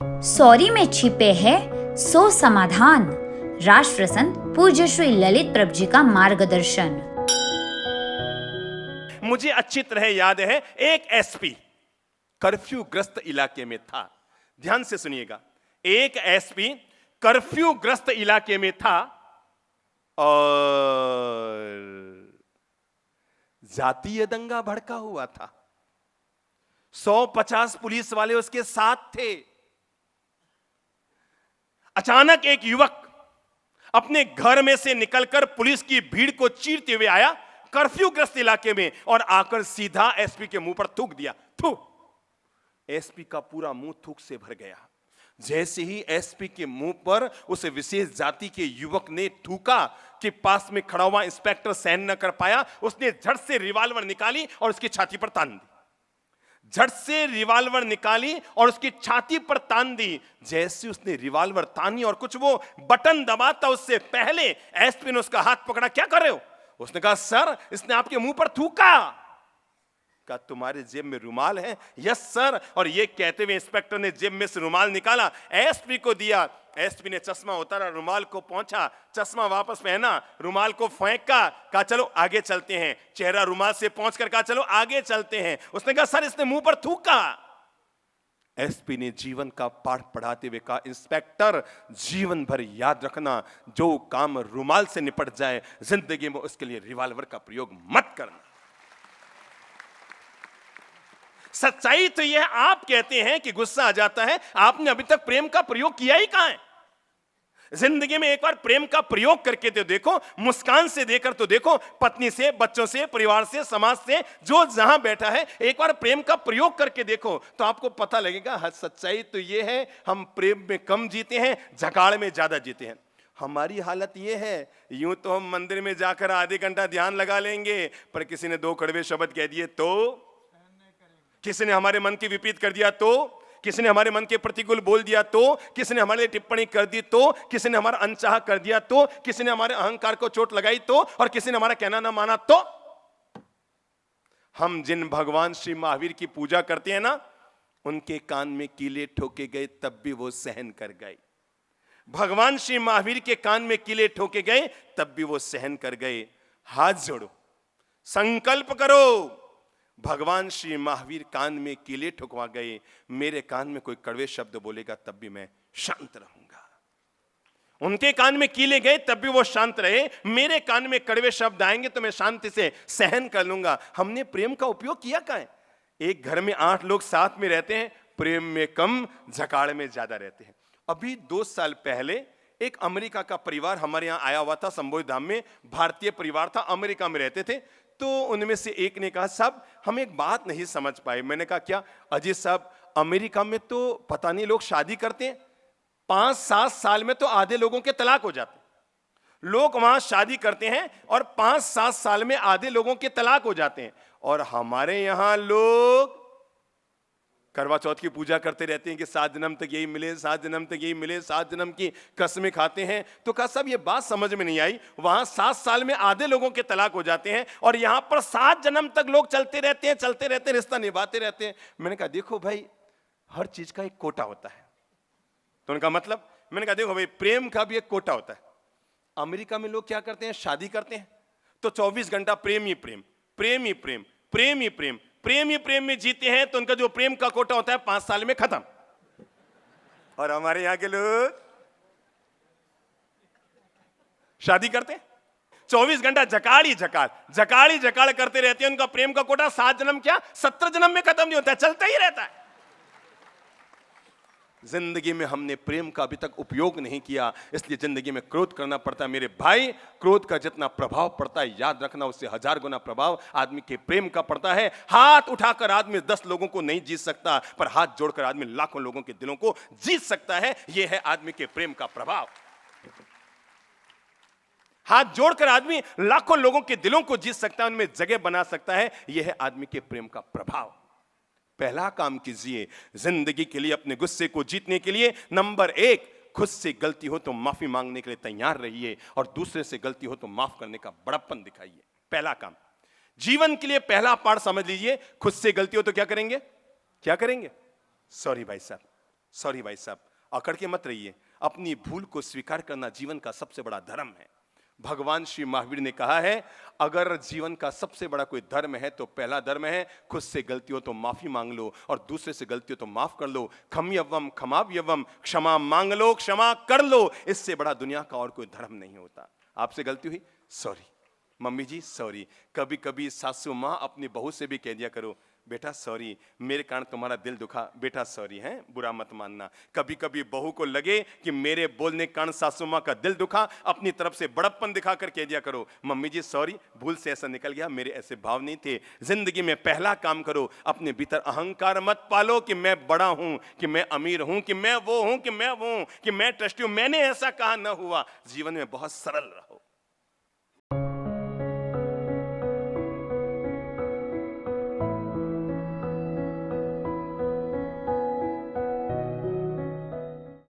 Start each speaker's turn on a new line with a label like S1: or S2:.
S1: Sorry में छिपे है सो समाधान। राष्ट्र संत पूज्य श्री ललित प्रभु जी का मार्गदर्शन।
S2: मुझे अच्छी तरह याद है, एक एसपी कर्फ्यू ग्रस्त इलाके में था। ध्यान से सुनिएगा, एक एसपी कर्फ्यू ग्रस्त इलाके में था और जातीय दंगा भड़का हुआ था। 150 पुलिस वाले उसके साथ थे। अचानक एक युवक अपने घर में से निकलकर पुलिस की भीड़ को चीरते हुए आया कर्फ्यू ग्रस्त इलाके में और आकर सीधा एसपी के मुंह पर थूक दिया। थू। एसपी का पूरा मुंह थूक से भर गया। जैसे ही एसपी के मुंह पर उस विशेष जाति के युवक ने थूका कि पास में खड़ा हुआ इंस्पेक्टर सहन न कर पाया, उसने झट से रिवॉल्वर निकाली और उसकी छाती पर तान दी। झट से रिवॉल्वर निकाली और उसकी छाती पर तान दी। जैसे उसने रिवॉल्वर तानी और कुछ वो बटन दबाता उससे पहले एसपी ने उसका हाथ पकड़ा। क्या कर रहे हो? उसने कहा सर, इसने आपके मुंह पर थूका। कहा तुम्हारे जेब में रुमाल है? Yes sir. और ये कहते हुए इंस्पेक्टर ने जेब में से रुमाल निकाला, एसपी को दिया। एसपी ने चश्मा उतारा, रुमाल को पहुंचा, चश्मा वापस पहना, रुमाल को फेंका। कहा चलो आगे चलते हैं। चेहरा रुमाल से पहुंचकर कहा चलो आगे चलते हैं। उसने कहा सर, इसने मुंह पर थूका। एसपी ने जीवन का पाठ पढ़ाते हुए कहा इंस्पेक्टर, जीवन भर याद रखना, जो काम रुमाल से निपट जाए जिंदगी में उसके लिए रिवॉल्वर का प्रयोग मत करना। सच्चाई तो यह, आप कहते हैं कि गुस्सा आ जाता है, आपने अभी तक प्रेम का प्रयोग किया ही कहां है? जिंदगी में एक बार प्रेम का प्रयोग करके तो देखो, मुस्कान से देकर तो देखो, पत्नी से, बच्चों से, परिवार से, समाज से, जो जहां बैठा है, एक बार प्रेम का प्रयोग करके देखो तो आपको पता लगेगा। सच्चाई तो यह है, हम प्रेम में कम जीते हैं, झकाड़ में ज्यादा जीते हैं। हमारी हालत यह है, यूं तो हम मंदिर में जाकर आधे घंटा ध्यान लगा लेंगे, पर किसी ने 2 कड़वे शब्द कह दिए तो, किसी ने हमारे मन के विपरीत कर दिया तो, किसी ने हमारे मन के प्रतिकूल बोल दिया तो, किसी ने हमारे लिए टिप्पणी कर दी तो, किसी ने हमारा अनचाहा कर दिया तो, किसी ने हमारे अहंकार को चोट लगाई तो, और किसी ने हमारा कहना ना माना तो। हम जिन भगवान श्री महावीर की पूजा करते हैं ना, उनके कान में कीले ठोके गए तब भी वो सहन कर गए। भगवान श्री महावीर के कान में कीले ठोके गए तब भी वो सहन कर गए। हाथ जोड़ो, संकल्प करो, भगवान श्री महावीर कान में कीले ठुकवा गए, मेरे कान में कोई कड़वे शब्द बोलेगा तब भी मैं शांत रहूंगा। उनके कान में कीले गए तब भी वो शांत रहे, मेरे कान में कड़वे शब्द आएंगे तो मैं शांति से सहन कर लूंगा। हमने प्रेम का उपयोग किया कहां है? एक घर में 8 लोग साथ में रहते हैं, प्रेम में कम, झकाड़ में ज्यादा रहते हैं। अभी 2 साल पहले एक अमेरिका का परिवार हमारे यहां आया हुआ था, संबोधि धाम में। भारतीय परिवार था, अमेरिका में रहते थे। तो उनमें से एक ने कहा साहब, हम एक बात नहीं समझ पाए। मैंने कहा क्या? अजय साहब, अमेरिका में तो पता नहीं लोग शादी करते हैं, 5-7 साल में तो आधे लोगों के तलाक हो जाते हैं। लोग वहां शादी करते हैं और 5-7 साल में आधे लोगों के तलाक हो जाते हैं। और हमारे यहां लोग करवा चौथ की पूजा करते रहते हैं कि 7 जन्म तक यही मिले, 7 जन्म तक यही मिले, 7 जन्म की कसमें खाते हैं। तो कहा साहब ये बात समझ में नहीं आई, वहां 7 साल में आधे लोगों के तलाक हो जाते हैं और यहां पर 7 जन्म तक लोग चलते रहते हैं, रिश्ता निभाते रहते हैं। मैंने कहा देखो भाई, हर चीज का एक कोटा होता है। तो उनका मतलब, मैंने कहा देखो भाई, प्रेम का भी एक कोटा होता है। अमेरिका में लोग क्या करते हैं? शादी करते हैं तो 24 घंटा प्रेम ही प्रेम, प्रेम ही प्रेम, प्रेम ही प्रेम, प्रेम ही प्रेम में जीते हैं। तो उनका जो प्रेम का कोटा होता है 5 साल में खत्म। और हमारे यहां के लोग शादी करते हैं, 24 घंटा झकाड़ ही झकाड़, झकाड़ ही झकाड़ करते रहते हैं। उनका प्रेम का कोटा 7 जन्म क्या, 17 जन्म में खत्म नहीं होता है, चलता ही रहता है। जिंदगी में हमने प्रेम का अभी तक उपयोग नहीं किया, इसलिए जिंदगी में क्रोध करना पड़ता है। मेरे भाई, क्रोध का जितना प्रभाव पड़ता है, याद रखना, उससे 1000 गुना प्रभाव आदमी के प्रेम का पड़ता है। हाथ उठाकर आदमी 10 लोगों को नहीं जीत सकता, पर हाथ जोड़कर आदमी लाखों लोगों के दिलों को जीत सकता है। यह है आदमी के प्रेम का प्रभाव। हाथ जोड़कर आदमी लाखों लोगों के दिलों को जीत सकता है, उनमें जगह बना सकता है। यह है आदमी के प्रेम का प्रभाव। पहला काम कीजिए जिंदगी के लिए, अपने गुस्से को जीतने के लिए। नंबर 1, खुद से गलती हो तो माफी मांगने के लिए तैयार रहिए और दूसरे से गलती हो तो माफ करने का बड़प्पन दिखाइए। पहला काम, जीवन के लिए पहला पाठ समझ लीजिए। खुद से गलती हो तो क्या करेंगे? क्या करेंगे? सॉरी भाई साहब, सॉरी भाई साहब, अकड़ के मत रहिए। अपनी भूल को स्वीकार करना जीवन का सबसे बड़ा धर्म है। भगवान श्री महावीर ने कहा है, अगर जीवन का सबसे बड़ा कोई धर्म है तो पहला धर्म है खुद से गलती हो तो माफी मांग लो, और दूसरे से गलती हो तो माफ कर लो। खम्यवम खमाव्यवम, क्षमा मांग लो, क्षमा कर लो। इससे बड़ा दुनिया का और कोई धर्म नहीं होता। आपसे गलती हुई, सॉरी मम्मी जी, सॉरी। कभी कभी सासू माँ अपनी बहू से भी कह दिया करो, बेटा सॉरी, मेरे कारण तुम्हारा दिल दुखा, बेटा सॉरी, है बुरा मत मानना। कभी कभी बहू को लगे कि मेरे बोलने के कारण सासू माँ का दिल दुखा, अपनी तरफ से बड़प्पन दिखाकर कह दिया करो, मम्मी जी सॉरी, भूल से ऐसा निकल गया, मेरे ऐसे भाव नहीं थे। जिंदगी में पहला काम करो, अपने भीतर अहंकार मत पालो कि मैं बड़ा हूं, कि मैं अमीर हूं, कि मैं वो हूं, कि मैं वो हूं, कि मैं ट्रस्टी हूं, मैंने ऐसा कहा न हुआ। जीवन में बहुत सरल रहो।